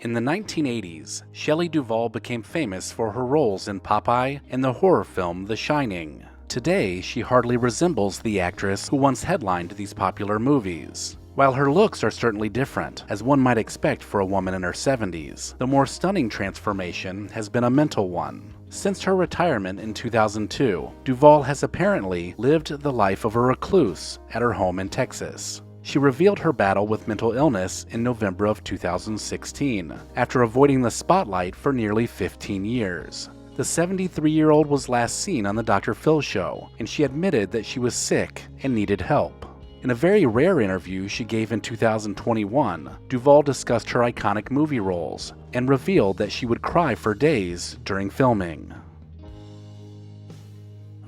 In the 1980s, Shelley Duvall became famous for her roles in Popeye and the horror film The Shining. Today, she hardly resembles the actress who once headlined these popular movies. While her looks are certainly different, as one might expect for a woman in her 70s, the more stunning transformation has been a mental one. Since her retirement in 2002, Duvall has apparently lived the life of a recluse at her home in Texas. She revealed her battle with mental illness in November of 2016, after avoiding the spotlight for nearly 15 years. The 73-year-old was last seen on the Dr. Phil show, and she admitted that she was sick and needed help. In a very rare interview she gave in 2021, Duvall discussed her iconic movie roles and revealed that she would cry for days during filming.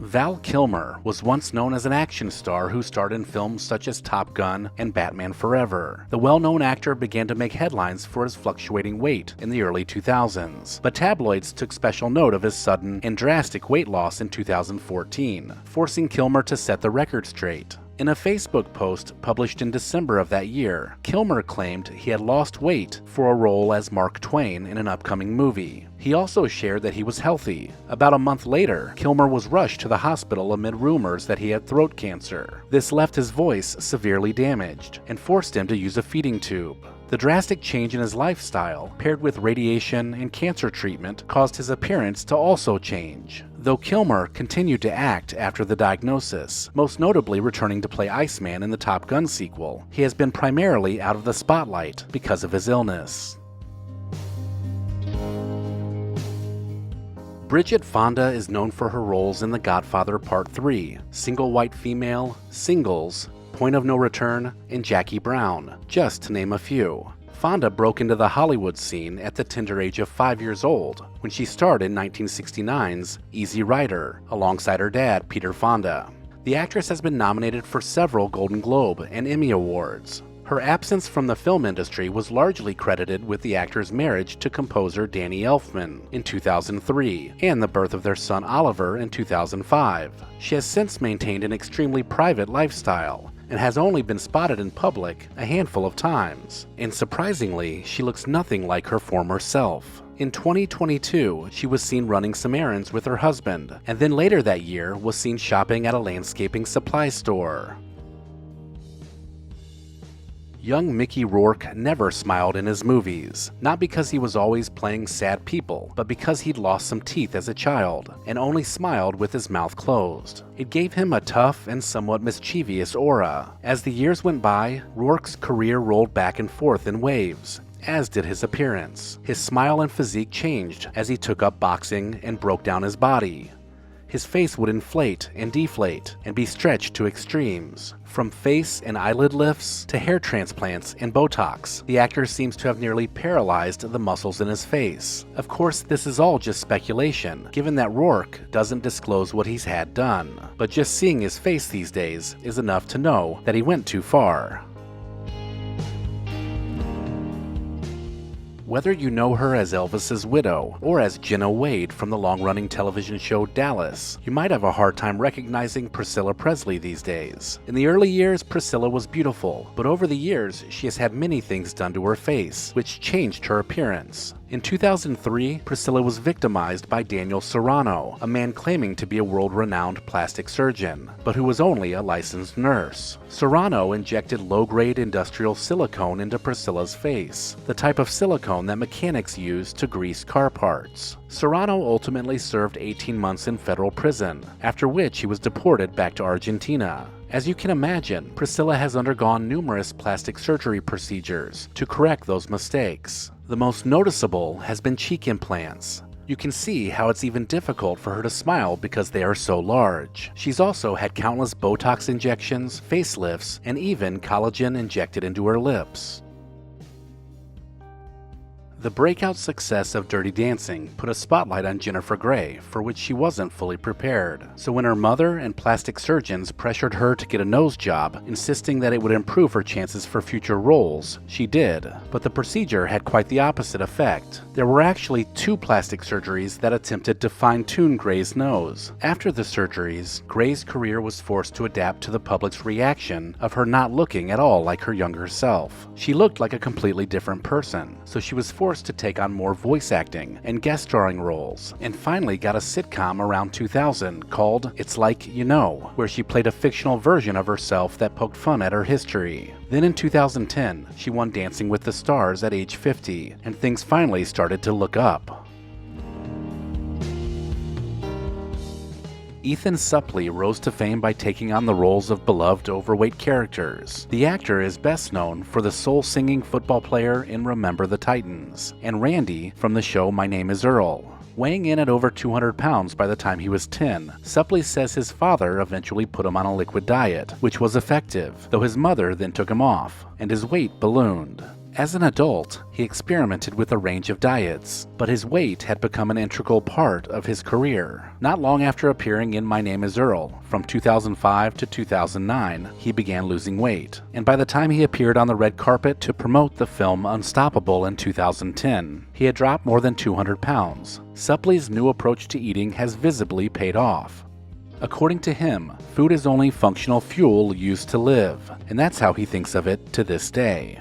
Val Kilmer was once known as an action star who starred in films such as Top Gun and Batman Forever. The well-known actor began to make headlines for his fluctuating weight in the early 2000s, but tabloids took special note of his sudden and drastic weight loss in 2014, forcing Kilmer to set the record straight. In a Facebook post published in December of that year, Kilmer claimed he had lost weight for a role as Mark Twain in an upcoming movie. He also shared that he was healthy. About a month later, Kilmer was rushed to the hospital amid rumors that he had throat cancer. This left his voice severely damaged and forced him to use a feeding tube. The drastic change in his lifestyle, paired with radiation and cancer treatment, caused his appearance to also change. Though Kilmer continued to act after the diagnosis, most notably returning to play Iceman in the Top Gun sequel, he has been primarily out of the spotlight because of his illness. Bridget Fonda is known for her roles in The Godfather Part 3, Single White Female, Singles, Point of No Return, and Jackie Brown, just to name a few. Fonda broke into the Hollywood scene at the tender age of 5 years old when she starred in 1969's Easy Rider alongside her dad, Peter Fonda. The actress has been nominated for several Golden Globe and Emmy Awards. Her absence from the film industry was largely credited with the actor's marriage to composer Danny Elfman in 2003 and the birth of their son Oliver in 2005. She has since maintained an extremely private lifestyle and has only been spotted in public a handful of times. And surprisingly, she looks nothing like her former self. In 2022, she was seen running some errands with her husband, and then later that year was seen shopping at a landscaping supply store. Young Mickey Rourke never smiled in his movies, not because he was always playing sad people, but because he'd lost some teeth as a child and only smiled with his mouth closed. It gave him a tough and somewhat mischievous aura. As the years went by, Rourke's career rolled back and forth in waves, as did his appearance. His smile and physique changed as he took up boxing and broke down his body. His face would inflate and deflate and be stretched to extremes. From face and eyelid lifts to hair transplants and Botox, the actor seems to have nearly paralyzed the muscles in his face. Of course, this is all just speculation, given that Rourke doesn't disclose what he's had done. But just seeing his face these days is enough to know that he went too far. Whether you know her as Elvis's widow or as Jenna Wade from the long-running television show Dallas, you might have a hard time recognizing Priscilla Presley these days. In the early years, Priscilla was beautiful, but over the years, she has had many things done to her face, which changed her appearance. In 2003, Priscilla was victimized by Daniel Serrano, a man claiming to be a world-renowned plastic surgeon, but who was only a licensed nurse. Serrano injected low-grade industrial silicone into Priscilla's face, the type of silicone that mechanics use to grease car parts. Serrano ultimately served 18 months in federal prison, after which he was deported back to Argentina. As you can imagine, Priscilla has undergone numerous plastic surgery procedures to correct those mistakes. The most noticeable has been cheek implants. You can see how it's even difficult for her to smile because they are so large. She's also had countless Botox injections, facelifts, and even collagen injected into her lips. The breakout success of Dirty Dancing put a spotlight on Jennifer Grey, for which she wasn't fully prepared. So when her mother and plastic surgeons pressured her to get a nose job, insisting that it would improve her chances for future roles, she did. But the procedure had quite the opposite effect. There were actually 2 plastic surgeries that attempted to fine-tune Grey's nose. After the surgeries, Grey's career was forced to adapt to the public's reaction of her not looking at all like her younger self. She looked like a completely different person, so she was forced forced to take on more voice acting and guest starring roles, and finally got a sitcom around 2000 called It's Like You Know, where she played a fictional version of herself that poked fun at her history. Then in 2010, she won Dancing with the Stars at age 50, and things finally started to look up. Ethan Suplee rose to fame by taking on the roles of beloved overweight characters. The actor is best known for the soul-singing football player in Remember the Titans, and Randy from the show My Name is Earl. Weighing in at over 200 pounds by the time he was 10, Suplee says his father eventually put him on a liquid diet, which was effective, though his mother then took him off, and his weight ballooned. As an adult, he experimented with a range of diets, but his weight had become an integral part of his career. Not long after appearing in My Name is Earl, from 2005 to 2009, he began losing weight, and by the time he appeared on the red carpet to promote the film Unstoppable in 2010, he had dropped more than 200 pounds. Suplee's new approach to eating has visibly paid off. According to him, food is only functional fuel used to live, and that's how he thinks of it to this day.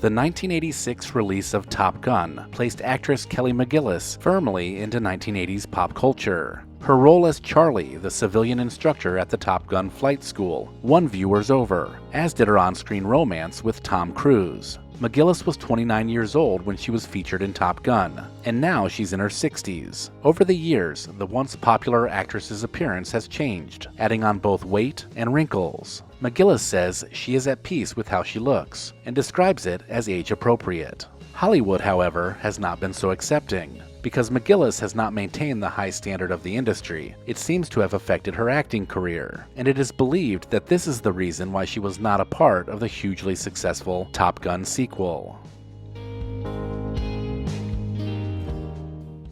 The 1986 release of Top Gun placed actress Kelly McGillis firmly into 1980s pop culture. Her role as Charlie, the civilian instructor at the Top Gun flight school, won viewers over, as did her on-screen romance with Tom Cruise. McGillis was 29 years old when she was featured in Top Gun, and now she's in her 60s. Over the years, the once popular actress's appearance has changed, adding on both weight and wrinkles. McGillis says she is at peace with how she looks, and describes it as age-appropriate. Hollywood, however, has not been so accepting. Because McGillis has not maintained the high standard of the industry, it seems to have affected her acting career, and it is believed that this is the reason why she was not a part of the hugely successful Top Gun sequel.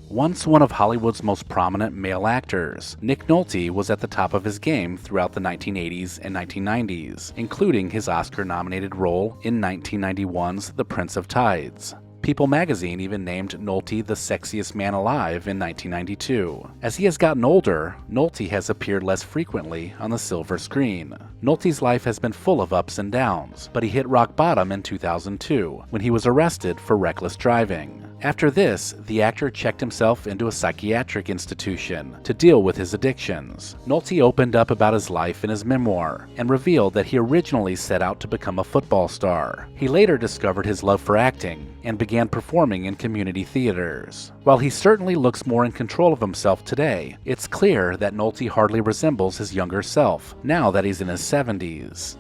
Once one of Hollywood's most prominent male actors, Nick Nolte was at the top of his game throughout the 1980s and 1990s, including his Oscar-nominated role in 1991's The Prince of Tides. People magazine even named Nolte the sexiest man alive in 1992. As he has gotten older, Nolte has appeared less frequently on the silver screen. Nolte's life has been full of ups and downs, but he hit rock bottom in 2002 when he was arrested for reckless driving. After this, the actor checked himself into a psychiatric institution to deal with his addictions. Nolte opened up about his life in his memoir and revealed that he originally set out to become a football star. He later discovered his love for acting and began performing in community theaters. While he certainly looks more in control of himself today, it's clear that Nolte hardly resembles his younger self now that he's in his 70s.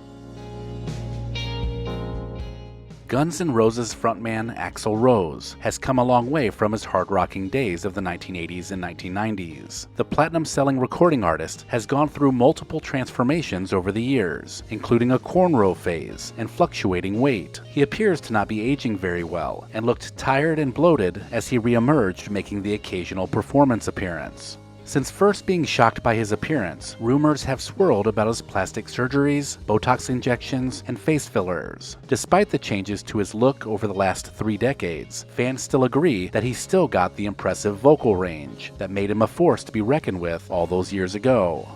Guns N' Roses frontman Axel Rose has come a long way from his hard-rocking days of the 1980s and 1990s. The platinum-selling recording artist has gone through multiple transformations over the years, including a cornrow phase and fluctuating weight. He appears to not be aging very well and looked tired and bloated as he re-emerged, making the occasional performance appearance. Since first being shocked by his appearance, rumors have swirled about his plastic surgeries, Botox injections, and face fillers. Despite the changes to his look over the last 3 decades, fans still agree that he's still got the impressive vocal range that made him a force to be reckoned with all those years ago.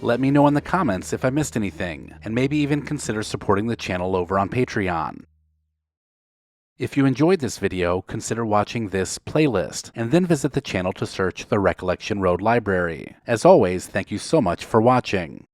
Let me know in the comments if I missed anything, and maybe even consider supporting the channel over on Patreon. If you enjoyed this video, consider watching this playlist, and then visit the channel to search the Recollection Road Library. As always, thank you so much for watching.